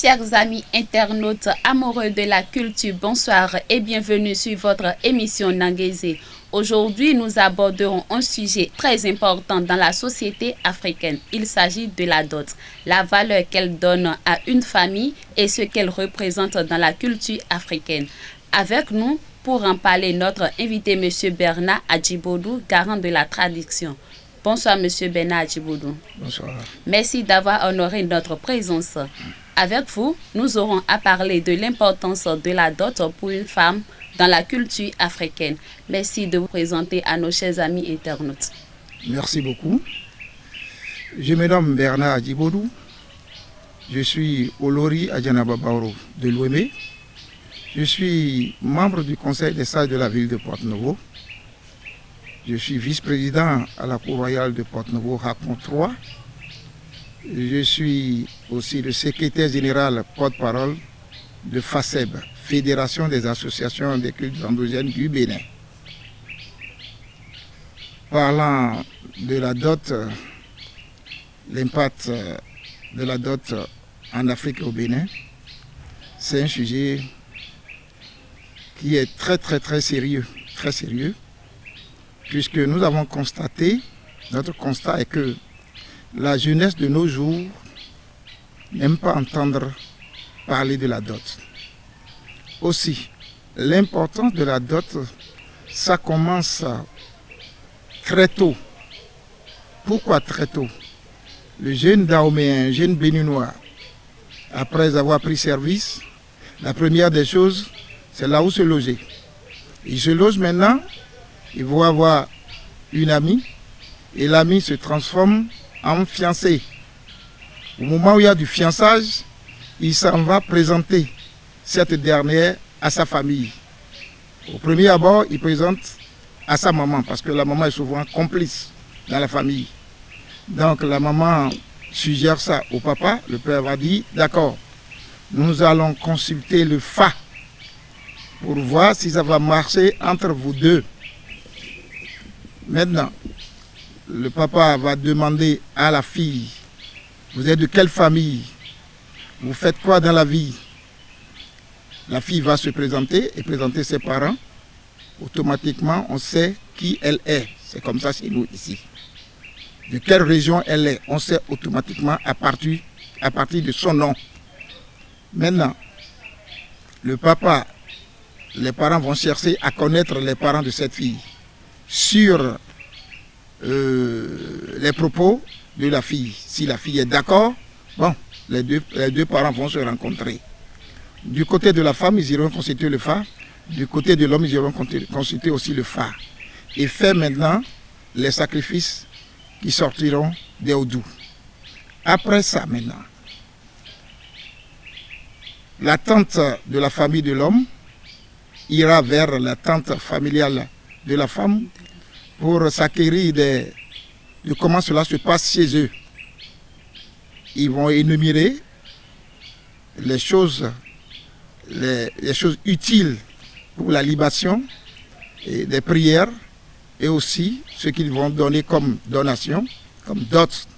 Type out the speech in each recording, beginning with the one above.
Chers amis internautes amoureux de la culture, bonsoir et bienvenue sur votre émission Nangaise. Aujourd'hui, nous aborderons un sujet très important dans la société africaine. Il s'agit de la dot, la valeur qu'elle donne à une famille et ce qu'elle représente dans la culture africaine. Avec nous, pour en parler, notre invité, M. Bernard Adjibodou, garant de la tradition. Bonsoir, M. Bernard Adjibodou. Bonsoir. Merci d'avoir honoré notre présence. Avec vous, nous aurons à parler de l'importance de la dot pour une femme dans la culture africaine. Merci de vous présenter à nos chers amis internautes. Merci beaucoup. Je me nomme Bernard Adjibodou. Je suis Olori Adjanaba Baoro de l'Ouémé. Je suis membre du conseil des sages de la ville de Porto-Novo. Je suis vice-président à la Cour royale de Porto-Novo, Hakon 3. Je suis aussi le secrétaire général porte-parole de FACEB, Fédération des associations des cultes endogènes du Bénin. Parlant de la dot, l'impact de la dot en Afrique et au Bénin, c'est un sujet qui est très sérieux, puisque nous avons constaté, notre constat est que la jeunesse de nos jours n'aime pas entendre parler de la dot. Aussi, l'importance de la dot, ça commence très tôt. Pourquoi très tôt? Le jeune Dahoméen, jeune Béninois, après avoir pris service, la première des choses, c'est là où se loger. Il se loge maintenant, il va avoir une amie, et l'amie se transforme en fiancé. Au moment où il y a du fiançage, il s'en va présenter cette dernière à sa famille. Au premier abord, il présente à sa maman, parce que la maman est souvent complice dans la famille. Donc la maman suggère ça au papa, le père va dire, d'accord, nous allons consulter le Fa pour voir si ça va marcher entre vous deux. Maintenant, le papa va demander à la fille, vous êtes de quelle famille? Vous faites quoi dans la vie? La fille va se présenter et présenter ses parents. Automatiquement, on sait qui elle est. C'est comme ça chez nous ici. De quelle région elle est, on sait automatiquement à partir de son nom. Maintenant, le papa, les parents vont chercher à connaître les parents de cette fille sur les propos de la fille. Si la fille est d'accord, bon, les deux parents vont se rencontrer. Du côté de la femme, ils iront constituer le Fa. Du côté de l'homme, ils iront constituer aussi le Fa. Et faire maintenant les sacrifices qui sortiront des Odou. Après ça, maintenant, la tante de la famille de l'homme ira vers la tante familiale de la femme pour s'acquérir de comment cela se passe chez eux. Ils vont énumérer les choses utiles pour la libation et des prières et aussi ce qu'ils vont donner comme donation, comme dot.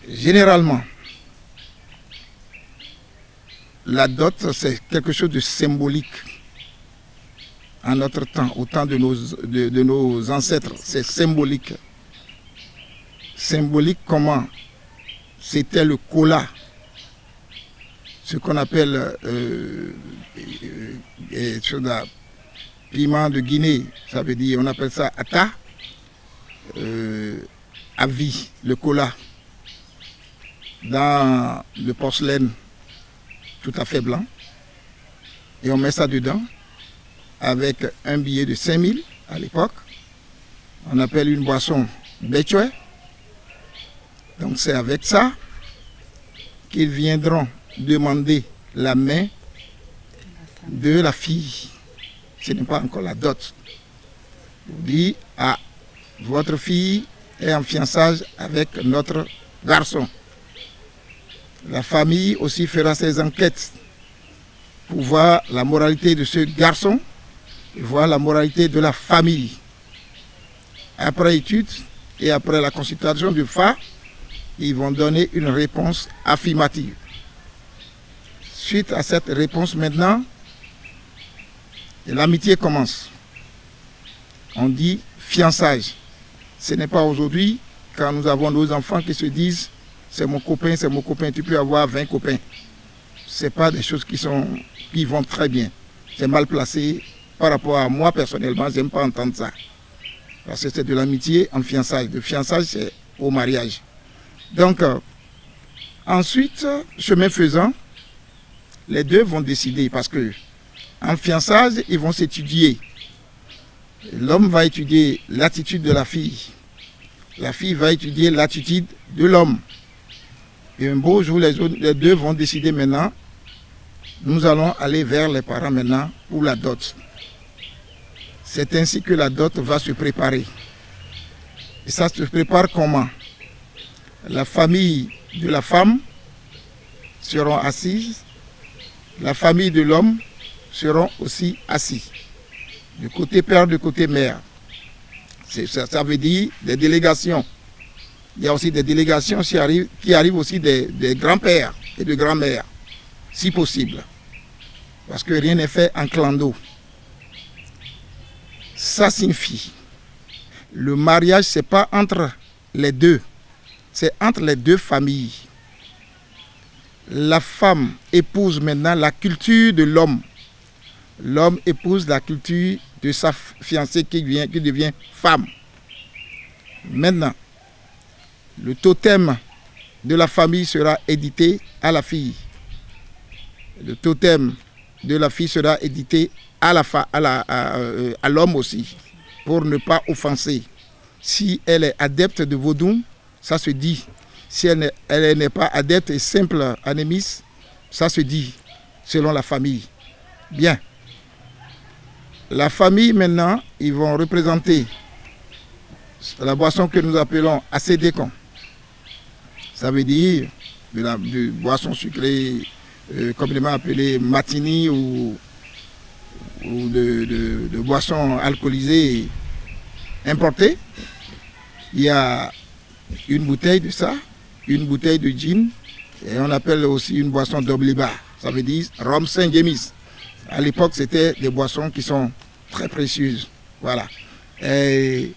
Généralement, la dot, c'est quelque chose de symbolique. En notre temps, au temps de nos ancêtres, c'est symbolique. Symbolique comment? C'était le kola, ce qu'on appelle piment de Guinée, ça veut dire, on appelle ça ata, avis, le kola, dans le porcelaine tout à fait blanc, et on met ça dedans, avec un billet de 5000 à l'époque. On appelle une boisson Béchoué. Donc c'est avec ça qu'ils viendront demander la main de la fille. Ce n'est pas encore la dot. On dit, ah, votre fille est en fiançage avec notre garçon. La famille aussi fera ses enquêtes pour voir la moralité de ce garçon et voir la moralité de la famille. Après étude et après la consultation du Fa, ils vont donner une réponse affirmative. suite à cette réponse maintenant, l'amitié commence. On dit fiançage. Ce n'est pas aujourd'hui, quand nous avons nos enfants qui se disent c'est mon copain, tu peux avoir 20 copains. Ce n'est pas des choses qui vont très bien. C'est mal placé par rapport à moi personnellement, je n'aime pas entendre ça. Parce que c'est de l'amitié en fiançage. Le fiançage, c'est au mariage. Donc, ensuite, chemin faisant, les deux vont décider parce que en fiançage, ils vont s'étudier. L'homme va étudier l'attitude de la fille. La fille va étudier l'attitude de l'homme. Et un beau jour, les deux vont décider maintenant, nous allons aller vers les parents maintenant pour la dot. C'est ainsi que la dot va se préparer. Et ça se prépare comment? La famille de la femme seront assises, la famille de l'homme seront aussi assis. Du côté père, du côté mère. Ça veut dire des délégations. Il y a aussi des délégations qui arrivent aussi des grands-pères et de grands-mères, si possible. Parce que rien n'est fait en clando. Ça signifie, le mariage, ce n'est pas entre les deux, c'est entre les deux familles. La femme épouse maintenant la culture de l'homme. L'homme épouse la culture de sa fiancée qui devient femme. Maintenant, le totem de la famille sera édité à la fille. Le totem de la fille sera édité à l'homme aussi, pour ne pas offenser. Si elle est adepte de Vodou, ça se dit. Si elle n'est pas adepte et simple animiste, ça se dit selon la famille. Bien. La famille maintenant, ils vont représenter la boisson que nous appelons acédécon. Ça veut dire de boisson sucrée, communément appelée matini ou de boissons alcoolisées importées. Il y a une bouteille de ça, une bouteille de gin, et on appelle aussi une boisson d'obliba. Ça veut dire rhum Saint-James. À l'époque, c'était des boissons qui sont très précieuses. Voilà. Et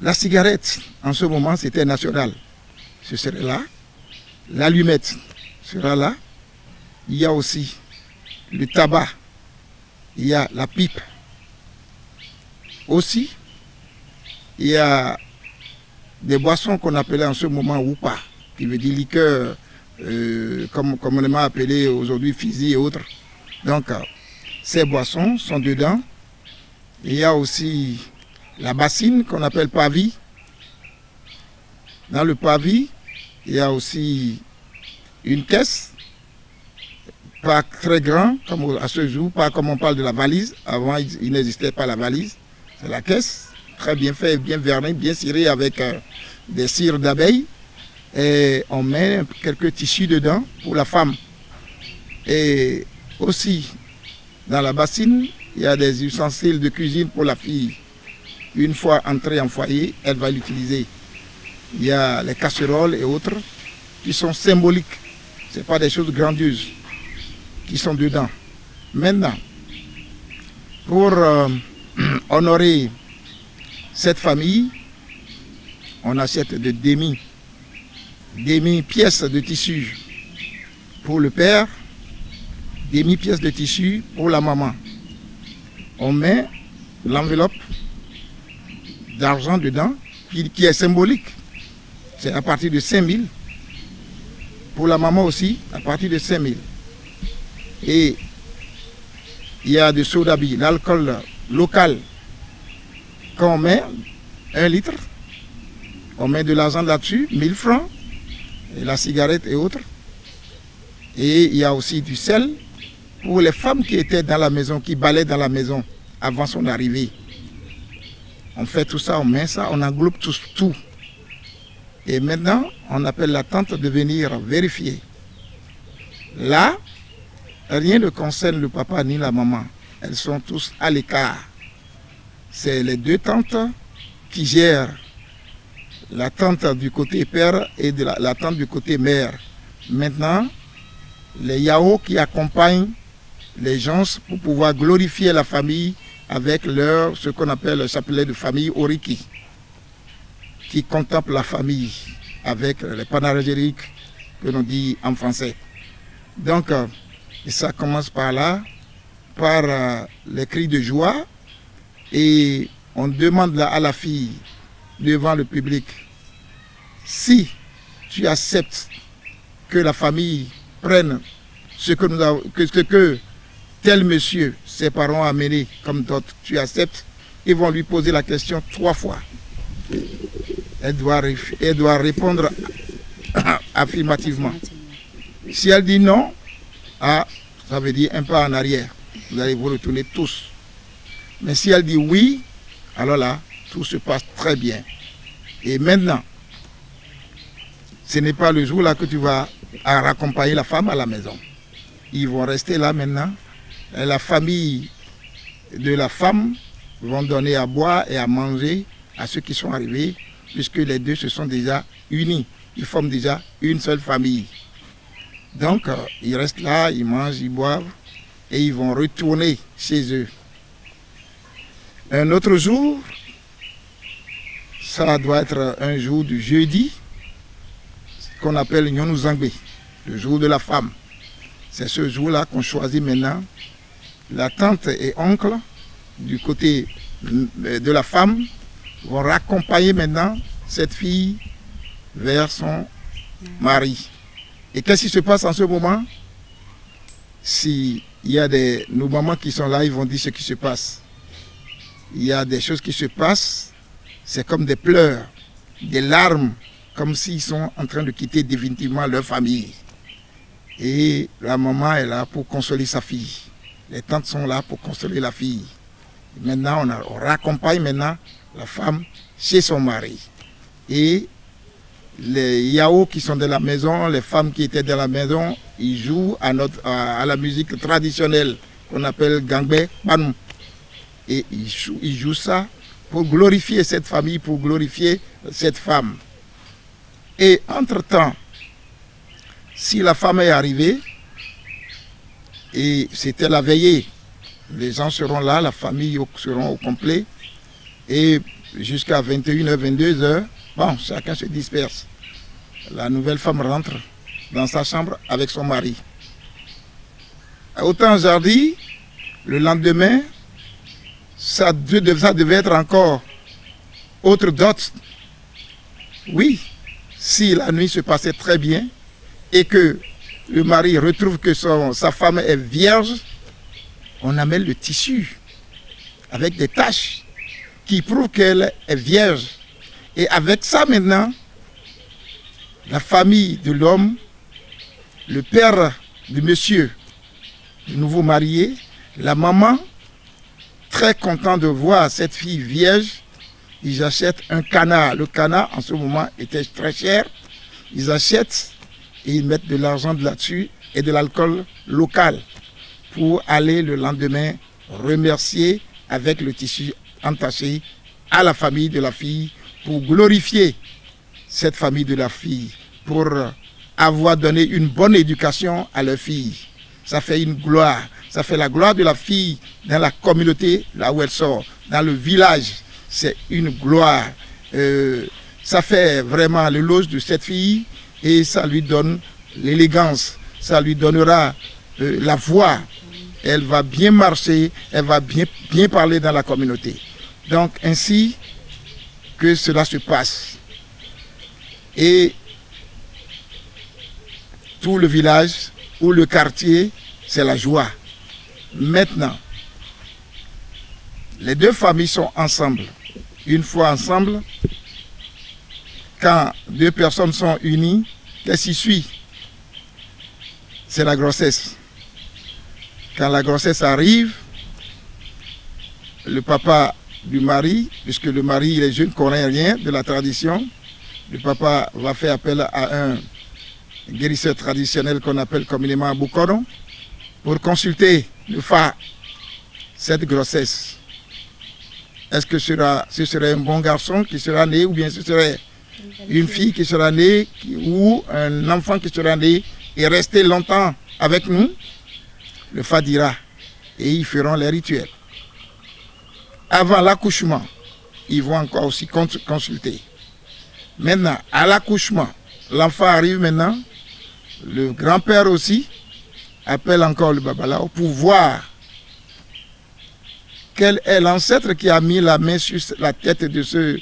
la cigarette, en ce moment, c'était national. Ce serait là. L'allumette sera là. Il y a aussi le tabac. Il y a la pipe. Aussi, il y a des boissons qu'on appelait en ce moment oupa, qui veut dire liqueur, communément appelé aujourd'hui Fizi et autres. Donc, ces boissons sont dedans. Il y a aussi la bassine qu'on appelle pavis. Dans le pavis, il y a aussi une caisse, pas très grand comme à ce jour, pas comme on parle de la valise. Avant, il n'existait pas la valise. C'est la caisse, très bien fait, bien vernie, bien cirée avec des cires d'abeilles. Et on met quelques tissus dedans pour la femme. Et aussi, dans la bassine, il y a des ustensiles de cuisine pour la fille. Une fois entrée en foyer, elle va l'utiliser. Il y a les casseroles et autres qui sont symboliques. Ce n'est pas des choses grandioses qui sont dedans. Maintenant, pour honorer cette famille, on achète de demi-pièces de tissu pour le père, demi-pièces de tissu pour la maman. On met l'enveloppe d'argent dedans qui est symbolique. C'est à partir de 5 000. Pour la maman aussi, à partir de 5 000. Et il y a de sodabi, l'alcool local. Quand on met 1 litre, on met de l'argent là-dessus, 1000 francs, et la cigarette et autres. Et il y a aussi du sel pour les femmes qui étaient dans la maison, qui balaient dans la maison avant son arrivée. On fait tout ça, on met ça, on englobe tout. Et maintenant, on appelle la tante de venir vérifier. Là, rien ne concerne le papa ni la maman. Elles sont tous à l'écart. C'est les deux tantes qui gèrent. La tante du côté père et la tante du côté mère. Maintenant, les Yao qui accompagnent les gens pour pouvoir glorifier la famille avec ce qu'on appelle le chapelet de famille Oriki, qui contemple la famille avec les panégyriques que l'on dit en français. Donc, et ça commence par là, par les cris de joie, et on demande là à la fille, devant le public, si tu acceptes que la famille prenne ce que tel monsieur, ses parents ont amené comme dot, tu acceptes, ils vont lui poser la question 3 fois. Elle doit répondre affirmativement. Si elle dit non, ça veut dire un pas en arrière. Vous allez vous retourner tous. Mais si elle dit oui, alors là, tout se passe très bien. Et maintenant, ce n'est pas le jour là que tu vas raccompagner la femme à la maison. Ils vont rester là maintenant. Et la famille de la femme vont donner à boire et à manger à ceux qui sont arrivés, puisque les deux se sont déjà unis. Ils forment déjà une seule famille. Donc, ils restent là, ils mangent, ils boivent et ils vont retourner chez eux. Un autre jour, ça doit être un jour du jeudi, qu'on appelle Nyonuzangbe, le jour de la femme. C'est ce jour-là qu'on choisit maintenant. La tante et oncle, du côté de la femme, vont raccompagner maintenant cette fille vers son mari. Et qu'est-ce qui se passe en ce moment? S'il y a nos mamans qui sont là, ils vont dire ce qui se passe. Il y a des choses qui se passent, c'est comme des pleurs, des larmes, comme s'ils sont en train de quitter définitivement leur famille. Et la maman est là pour consoler sa fille. Les tantes sont là pour consoler la fille. Et maintenant, on raccompagne maintenant la femme chez son mari. Et les Yao qui sont de la maison, les femmes qui étaient de la maison, ils jouent à la musique traditionnelle qu'on appelle Gangbe Panou. Et ils jouent ça pour glorifier cette famille, pour glorifier cette femme. Et entre-temps, si la femme est arrivée, et c'était la veillée, les gens seront là, la famille seront au complet, et jusqu'à 21h, 22h, bon, chacun se disperse. La nouvelle femme rentre dans sa chambre avec son mari. Autant Jardy, le lendemain, ça devait être encore autre dot. Oui, si la nuit se passait très bien et que le mari retrouve que sa femme est vierge, on amène le tissu avec des taches qui prouvent qu'elle est vierge. Et avec ça maintenant, la famille de l'homme, le père de monsieur, le nouveau marié, la maman, très content de voir cette fille vierge, ils achètent un canard. Le canard, en ce moment, était très cher. Ils achètent et ils mettent de l'argent là-dessus et de l'alcool local pour aller le lendemain remercier avec le tissu entaché à la famille de la fille pour glorifier cette famille de la fille, pour avoir donné une bonne éducation à leur fille. Ça fait une gloire. Ça fait la gloire de la fille dans la communauté, là où elle sort, dans le village. C'est une gloire. Ça fait vraiment l'éloge de cette fille et ça lui donne l'élégance. Ça lui donnera la voix. Elle va bien marcher, elle va bien parler dans la communauté. Donc ainsi que cela se passe. Et tout le village ou le quartier, c'est la joie. Maintenant, les deux familles sont ensemble. Une fois ensemble, quand deux personnes sont unies, qu'est-ce qui suit? C'est la grossesse. Quand la grossesse arrive, le papa du mari, puisque le mari il est jeune, ne connaît rien de la tradition, le papa va faire appel à un guérisseur traditionnel qu'on appelle communément Boukoron pour consulter le fa cette grossesse. Est-ce que ce serait un bon garçon qui sera né ou bien ce serait une fille qui sera née ou un enfant qui sera né et resté longtemps avec nous le Fadira et ils feront les rituels. Avant l'accouchement, ils vont encore aussi consulter. Maintenant, à l'accouchement, l'enfant arrive maintenant, le grand-père aussi appelle encore le Babalao pour voir quel est l'ancêtre qui a mis la main sur la tête de ce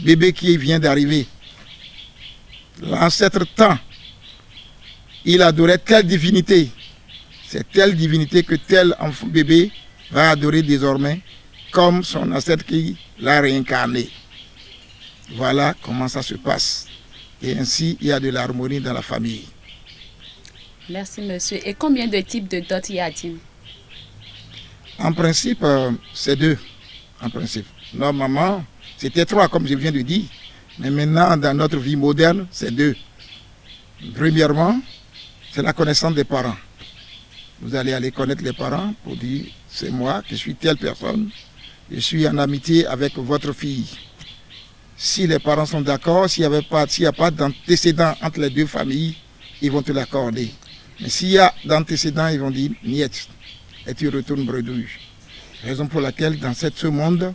bébé qui vient d'arriver. L'ancêtre tant, il adorait telle divinité. C'est telle divinité que tel enfant bébé va adorer désormais comme son ancêtre qui l'a réincarné. Voilà comment ça se passe. Et ainsi, il y a de l'harmonie dans la famille. Merci, monsieur. Et combien de types de dot y a-t-il? En principe, c'est 2. En principe. Normalement, c'était 3, comme je viens de dire. Mais maintenant, dans notre vie moderne, c'est 2. Premièrement, c'est la connaissance des parents. Vous allez aller connaître les parents pour dire, c'est moi, je suis telle personne, je suis en amitié avec votre fille. Si les parents sont d'accord, s'il n'y a pas d'antécédent entre les 2 familles, ils vont te l'accorder. Mais s'il y a d'antécédents, ils vont dire, niet, et tu retournes bredouille. Raison pour laquelle, dans ce monde,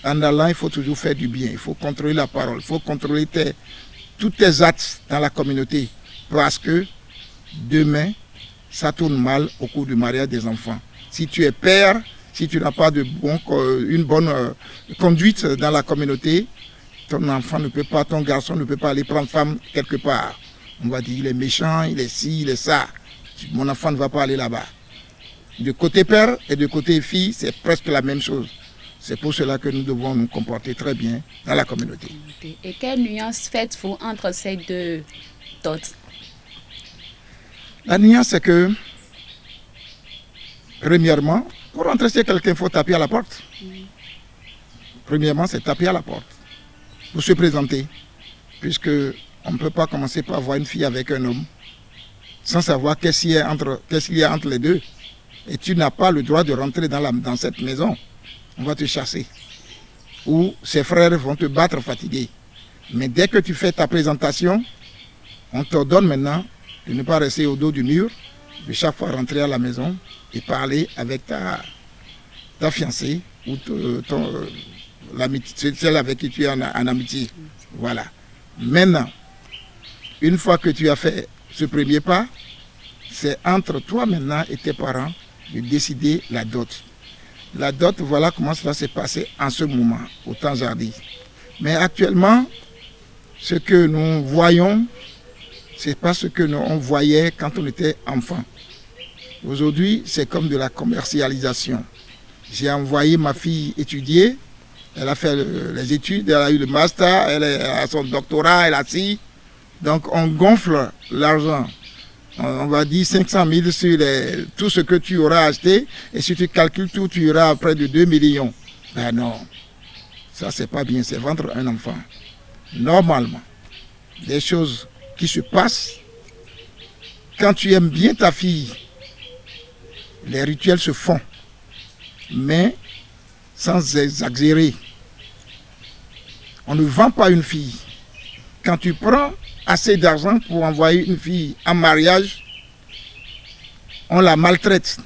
en allant, il faut toujours faire du bien. Il faut contrôler la parole, il faut contrôler tous tes actes dans la communauté. Parce que demain, ça tourne mal au cours du mariage des enfants. Si tu es père, si tu n'as pas une bonne conduite dans la communauté, ton enfant ne peut pas, ton garçon ne peut pas aller prendre femme quelque part. On va dire, il est méchant, il est ci, il est ça. Mon enfant ne va pas aller là-bas. De côté père et de côté fille, c'est presque la même chose. C'est pour cela que nous devons nous comporter très bien dans la communauté. Et quelle nuance faites-vous entre ces 2 dots? La nuance, c'est que, premièrement, pour rentrer chez quelqu'un, il faut taper à la porte. Premièrement, c'est taper à la porte. Pour se présenter. Puisque on ne peut pas commencer par voir une fille avec un homme sans savoir qu'est-ce qu'il y a entre les 2. Et tu n'as pas le droit de rentrer dans cette maison. On va te chasser. Ou ses frères vont te battre fatigué. Mais dès que tu fais ta présentation, on t'ordonne maintenant de ne pas rester au dos du mur, de chaque fois rentrer à la maison et parler avec ta fiancée ou celle avec qui tu es en amitié. Voilà. Maintenant, une fois que tu as fait ce premier pas, c'est entre toi maintenant et tes parents de décider la dot. La dot, voilà comment cela s'est passé en ce moment, au temps jardin. Mais actuellement, ce que nous voyons, ce n'est pas ce que on voyait quand on était enfant. Aujourd'hui, c'est comme de la commercialisation. J'ai envoyé ma fille étudier, elle a fait les études, elle a eu le master, elle a son doctorat, elle a ci. Donc on gonfle l'argent. On va dire 500 000 sur tout ce que tu auras acheté. Et si tu calcules tout, tu auras près de 2 millions. Ben non, ça c'est pas bien, c'est vendre un enfant. Normalement, des choses qui se passent, quand tu aimes bien ta fille, les rituels se font. Mais sans exagérer. On ne vend pas une fille. Quand tu prends assez d'argent pour envoyer une fille en mariage, on la maltraite.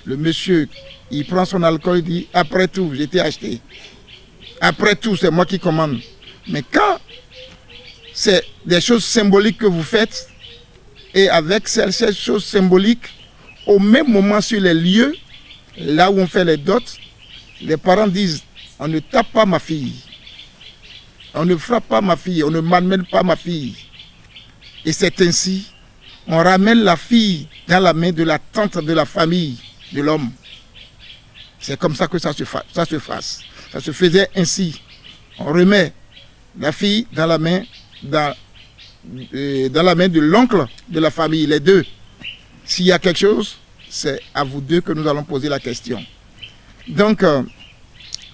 Le monsieur, il prend son alcool, il dit, après tout, j'ai été acheté. Après tout, c'est moi qui commande. Mais quand c'est des choses symboliques que vous faites, et avec ces choses symboliques, au même moment sur les lieux, là où on fait les dots, les parents disent, on ne tape pas ma fille. On ne frappe pas ma fille, on ne malmène pas ma fille. Et c'est ainsi, on ramène la fille dans la main de la tante de la famille de l'homme. C'est comme ça que ça se fasse. Ça se faisait ainsi. On remet la fille dans la main de l'oncle de la famille, les 2. S'il y a quelque chose, c'est à vous 2 que nous allons poser la question. Donc,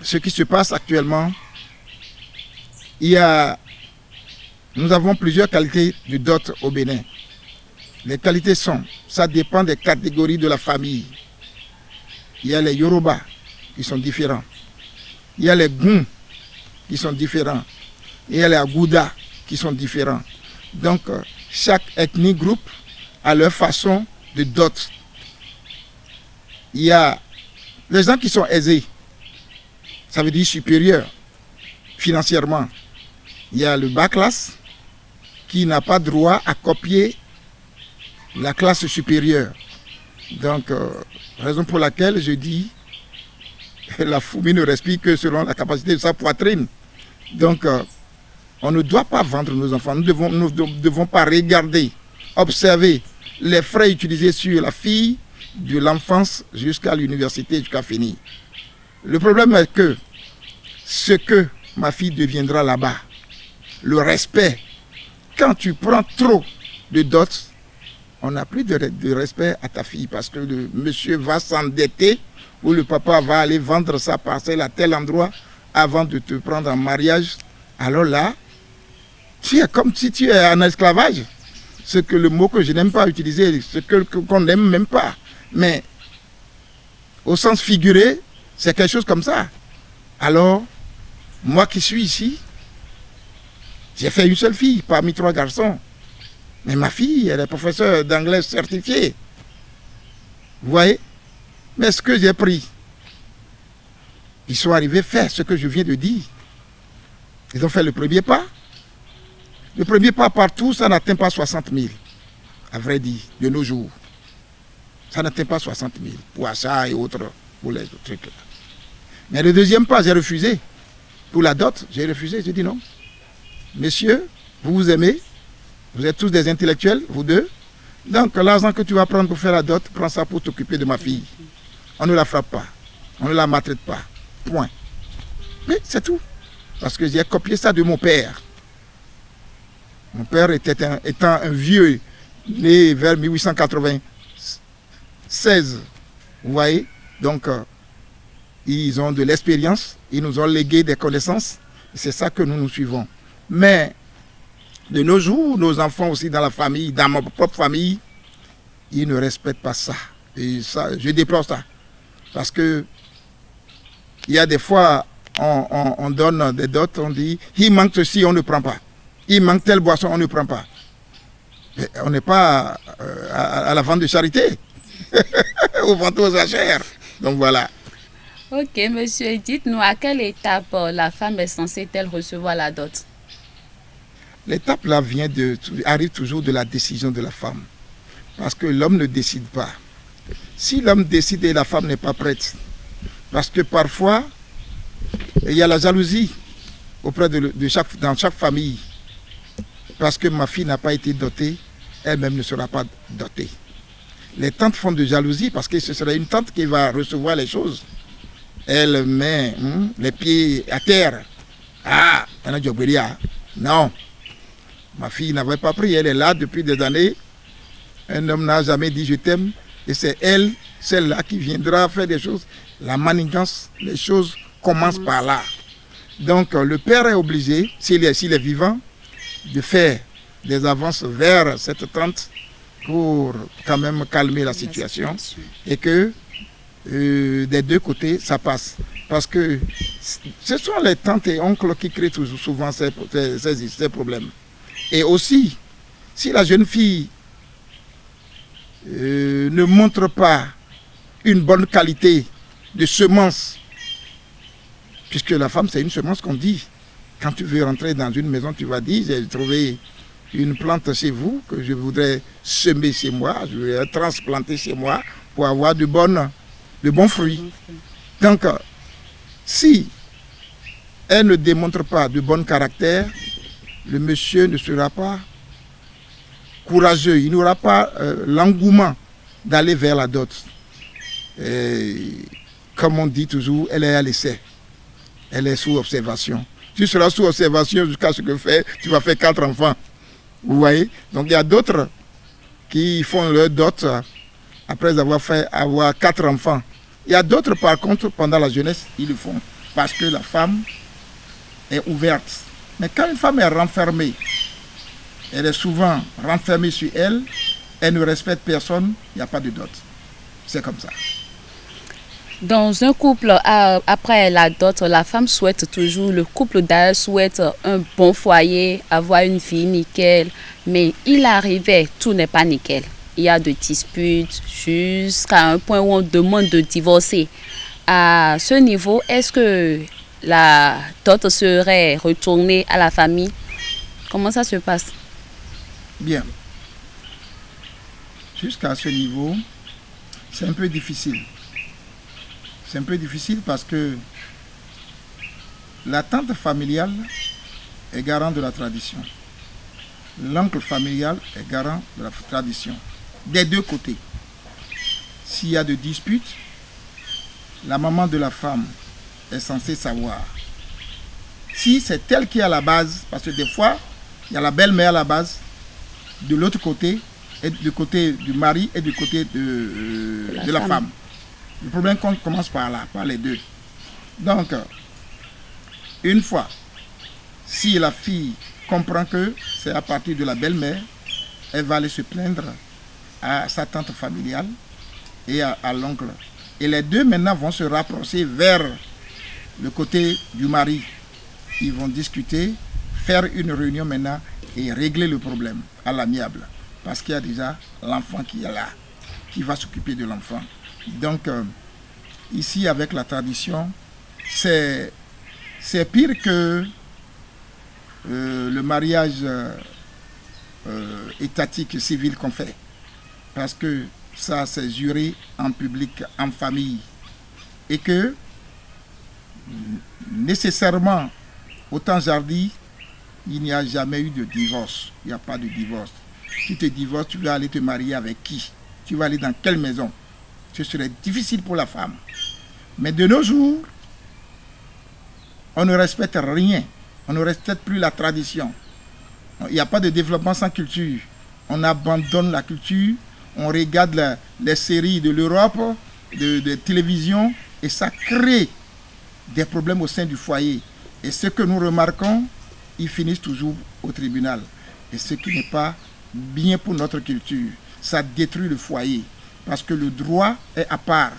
ce qui se passe actuellement, nous avons plusieurs qualités de dot au Bénin. Les qualités ça dépend des catégories de la famille. Il y a les Yoruba qui sont différents. Il y a les Goum qui sont différents. Il y a les Agouda qui sont différents. Donc, chaque ethnie groupe a leur façon de dot. Il y a les gens qui sont aisés, ça veut dire supérieurs financièrement. Il y a le bas classe qui n'a pas droit à copier la classe supérieure. Donc, raison pour laquelle je dis la fourmi ne respire que selon la capacité de sa poitrine. Donc, on ne doit pas vendre nos enfants. Nous ne devons pas regarder, observer les frais utilisés sur la fille de l'enfance jusqu'à l'université, jusqu'à finir. Le problème est que ce que ma fille deviendra là-bas, le respect, quand tu prends trop de dot, on n'a plus de respect à ta fille parce que le monsieur va s'endetter ou le papa va aller vendre sa parcelle à tel endroit avant de te prendre en mariage. Alors là, tu es comme si tu es en esclavage. C'est que le mot que je n'aime pas utiliser, ce qu'on n'aime même pas. Mais au sens figuré, c'est quelque chose comme ça. Alors, moi qui suis ici, j'ai fait une seule fille parmi 3 garçons. Mais ma fille, elle est professeure d'anglais certifiée. Vous voyez? Mais ce que j'ai pris, ils sont arrivés faire ce que je viens de dire. Ils ont fait le premier pas. Le premier pas partout, ça n'atteint pas 60 000, à vrai dire, de nos jours. Ça n'atteint pas 60 000 pour achat et autres, pour les trucs là. Mais le deuxième pas, j'ai refusé. Pour la dot, j'ai refusé. J'ai dit non. Messieurs, vous vous aimez. Vous êtes tous des intellectuels, vous deux. Donc, l'argent que tu vas prendre pour faire la dot, prends ça pour t'occuper de ma fille. On ne la frappe pas. On ne la maltraite pas. Point. Mais c'est tout. Parce que j'ai copié ça de mon père. Mon père étant un vieux, né vers 1896. Vous voyez? Donc, ils ont de l'expérience. Ils nous ont légué des connaissances. C'est ça que nous suivons. Mais, de nos jours, nos enfants aussi dans la famille, dans ma propre famille, ils ne respectent pas ça. Et ça, je déplore ça. Parce que il y a des fois, on donne des dots, on dit, il manque ceci, on ne prend pas. Il manque telle boisson, on ne prend pas. Mais on n'est pas à la vente de charité, au vente aux achères. Donc voilà. Ok, monsieur, dites-nous à quelle étape la femme est censée-elle recevoir la dot? L'étape là arrive toujours de la décision de la femme. Parce que l'homme ne décide pas. Si l'homme décide et la femme n'est pas prête, parce que parfois, il y a la jalousie auprès dans chaque famille. Parce que ma fille n'a pas été dotée, elle-même ne sera pas dotée. Les tantes font de jalousie parce que ce serait une tante qui va recevoir les choses. Elle met les pieds à terre. Ah, non. Ma fille n'avait pas pris, elle est là depuis des années. Un homme n'a jamais dit je t'aime. Et c'est elle, celle-là qui viendra faire des choses. La manigance, les choses commencent par là. Donc le père est obligé, s'il est vivant, de faire des avances vers cette tante pour quand même calmer la situation. Et que des deux côtés, ça passe. Parce que ce sont les tantes et oncles qui créent souvent ces problèmes. Et aussi, si la jeune fille ne montre pas une bonne qualité de semence, puisque la femme c'est une semence qu'on dit. Quand tu veux rentrer dans une maison, tu vas dire, j'ai trouvé une plante chez vous que je voudrais semer chez moi, je voudrais transplanter chez moi pour avoir de bons fruits. Donc, si elle ne démontre pas de bon caractère, le monsieur ne sera pas courageux, il n'aura pas l'engouement d'aller vers la dot. Et, comme on dit toujours, elle est à l'essai. Elle est sous observation. Tu seras sous observation jusqu'à ce que tu vas faire 4 enfants. Vous voyez? Donc il y a d'autres qui font leur dot après avoir 4 enfants. Il y a d'autres par contre, pendant la jeunesse, ils le font. Parce que la femme est ouverte. Mais quand une femme est renfermée, elle est souvent renfermée sur elle, elle ne respecte personne, il n'y a pas de dot. C'est comme ça. Dans un couple, après la dot, la femme souhaite toujours, le couple d'elle souhaite un bon foyer, avoir une vie nickel. Mais il arrivait, tout n'est pas nickel. il y a des disputes jusqu'à un point où on demande de divorcer. À ce niveau, est-ce que la dot serait retournée à la famille? Comment ça se passe? Bien. Jusqu'à ce niveau, c'est un peu difficile. C'est un peu difficile parce que la tante familiale est garant de la tradition. L'oncle familial est garant de la tradition. Des deux côtés. S'il y a de disputes, la maman de la femme est censée savoir. Si c'est elle qui est à la base, parce que des fois, il y a la belle-mère à la base, de l'autre côté, et du côté du mari et du côté de la femme. Le problème commence par là, par les deux. Donc, une fois, si la fille comprend que c'est à partir de la belle-mère, elle va aller se plaindre à sa tante familiale et à l'oncle. Et les deux maintenant vont se rapprocher vers le côté du mari. Ils vont discuter, faire une réunion maintenant et régler le problème à l'amiable. Parce qu'il y a déjà l'enfant qui est là, qui va s'occuper de l'enfant. Donc, ici, avec la tradition, c'est pire que le mariage étatique civil qu'on fait. Parce que ça, c'est juré en public, en famille. Et que, nécessairement, au temps jardin, il n'y a jamais eu de divorce. Il n'y a pas de divorce. Tu te divorces, tu vas aller te marier avec qui? Tu vas aller dans quelle maison? Ce serait difficile pour la femme. Mais de nos jours, on ne respecte rien. On ne respecte plus la tradition. Il n'y a pas de développement sans culture. On abandonne la culture, on regarde les séries de l'Europe, de télévision, et ça crée des problèmes au sein du foyer. Et ce que nous remarquons, ils finissent toujours au tribunal. Et ce qui n'est pas bien pour notre culture. Ça détruit le foyer. Parce que le droit est à part.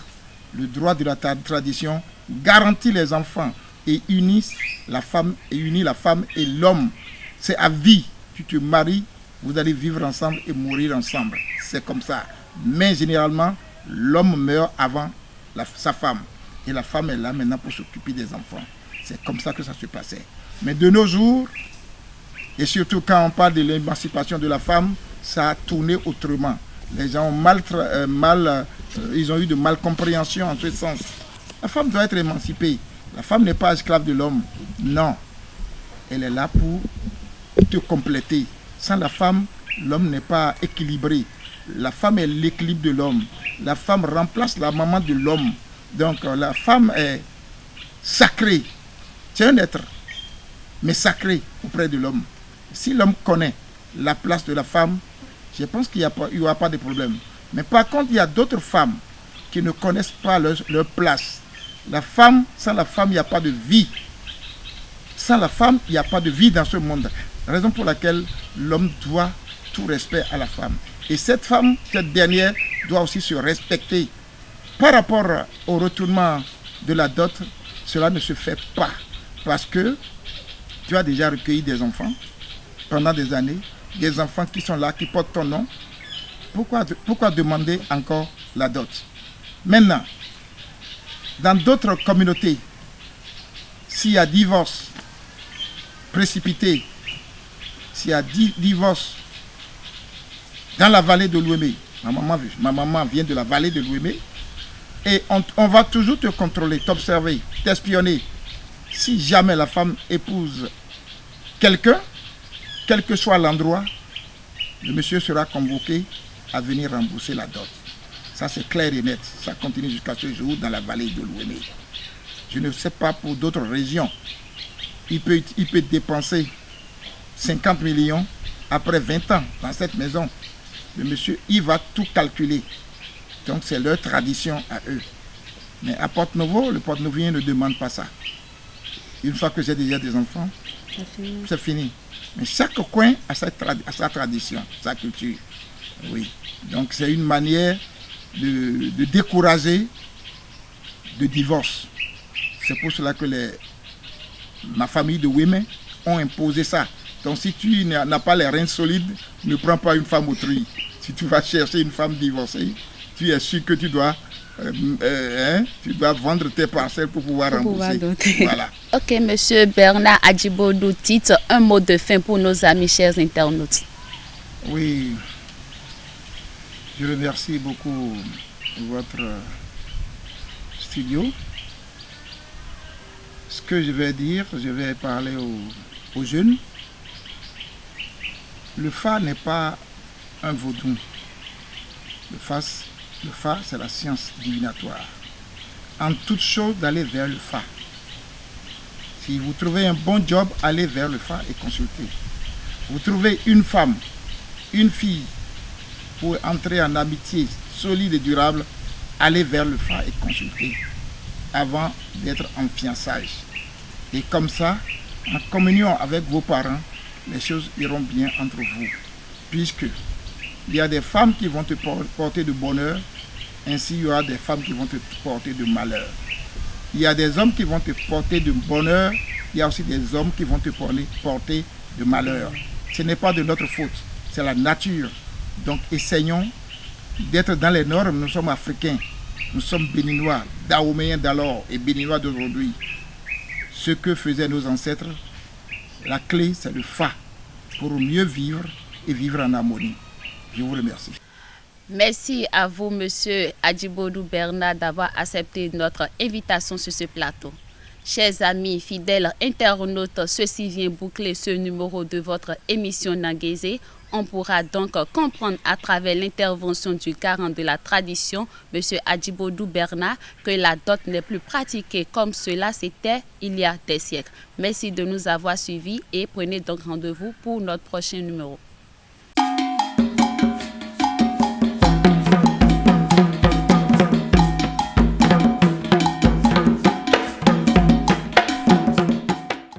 Le droit de la tradition garantit les enfants et unit la femme et l'homme. C'est à vie. Tu te maries, vous allez vivre ensemble et mourir ensemble. C'est comme ça. Mais généralement, l'homme meurt avant sa femme. Et la femme est là maintenant pour s'occuper des enfants. C'est comme ça que ça se passait. Mais de nos jours, et surtout quand on parle de l'émancipation de la femme, ça a tourné autrement. Les gens ont ils ont eu de malcompréhension en ce sens. La femme doit être émancipée. La femme n'est pas esclave de l'homme. Non. Elle est là pour te compléter. Sans la femme, l'homme n'est pas équilibré. La femme est l'équilibre de l'homme. La femme remplace la maman de l'homme. Donc la femme est sacrée. C'est un être, mais sacré auprès de l'homme. Si l'homme connaît la place de la femme, je pense qu'il n'y aura pas de problème. Mais par contre, il y a d'autres femmes qui ne connaissent pas leur place. La femme, sans la femme, il n'y a pas de vie. Sans la femme, il n'y a pas de vie dans ce monde. Raison pour laquelle l'homme doit tout respect à la femme. Et cette dernière, doit aussi se respecter. Par rapport au retournement de la dot, cela ne se fait pas. Parce que tu as déjà recueilli des enfants pendant des années, des enfants qui sont là, qui portent ton nom. Pourquoi demander encore la dot? Maintenant, dans d'autres communautés, s'il y a divorce précipité, s'il y a divorce dans la vallée de l'Ouémé, ma maman vient de la vallée de l'Ouémé, et on va toujours te contrôler, t'observer, t'espionner. Si jamais la femme épouse quelqu'un, quel que soit l'endroit, le monsieur sera convoqué à venir rembourser la dot. Ça, c'est clair et net. Ça continue jusqu'à ce jour dans la vallée de l'Ouémé. Je ne sais pas pour d'autres régions. Il peut dépenser 50 millions après 20 ans dans cette maison. Le monsieur, il va tout calculer. Donc, c'est leur tradition à eux. Mais à Porte-Novo, le Porte-Novien ne demande pas ça. Une fois que j'ai déjà des enfants, c'est fini. Mais chaque coin a sa tradition, sa culture. Oui. Donc, c'est une manière de décourager le divorce. C'est pour cela que ma famille de Ouémé ont imposé ça. Donc si tu n'as pas les reins solides, ne prends pas une femme autrui. Si tu vas chercher une femme divorcée, tu es sûr que tu dois vendre tes parcelles pour pouvoir rembourser. Voilà. Ok, Monsieur Bernard Adjibodou, dites un mot de fin pour nos amis chers internautes. Oui, je remercie beaucoup votre studio. Ce que je vais dire, je vais parler aux jeunes. Le Fa n'est pas un vaudou. Le Fa, c'est la science divinatoire. En toute chose, d'aller vers le Fa. Si vous trouvez un bon job, allez vers le Fa et consultez. Vous trouvez une femme, une fille, pour entrer en amitié solide et durable, allez vers le Fa et consultez avant d'être en fiançailles. Et comme ça, en communion avec vos parents, les choses iront bien entre vous. Puisque il y a des femmes qui vont te porter de bonheur, ainsi il y aura des femmes qui vont te porter de malheur. Il y a des hommes qui vont te porter de bonheur, il y a aussi des hommes qui vont te porter de malheur. Ce n'est pas de notre faute, c'est la nature. Donc essayons d'être dans les normes. Nous sommes africains, nous sommes béninois, dahoméens d'alors et béninois d'aujourd'hui. Ce que faisaient nos ancêtres, la clé c'est le Fa pour mieux vivre et vivre en harmonie. Je vous remercie. Merci à vous, Monsieur Adjibodou Bernard, d'avoir accepté notre invitation sur ce plateau. Chers amis, fidèles internautes, ceci vient boucler ce numéro de votre émission Nangaise. On pourra donc comprendre à travers l'intervention du garant de la tradition, M. Adjibodou Bernard, que la dot n'est plus pratiquée comme cela c'était il y a des siècles. Merci de nous avoir suivis et prenez donc rendez-vous pour notre prochain numéro.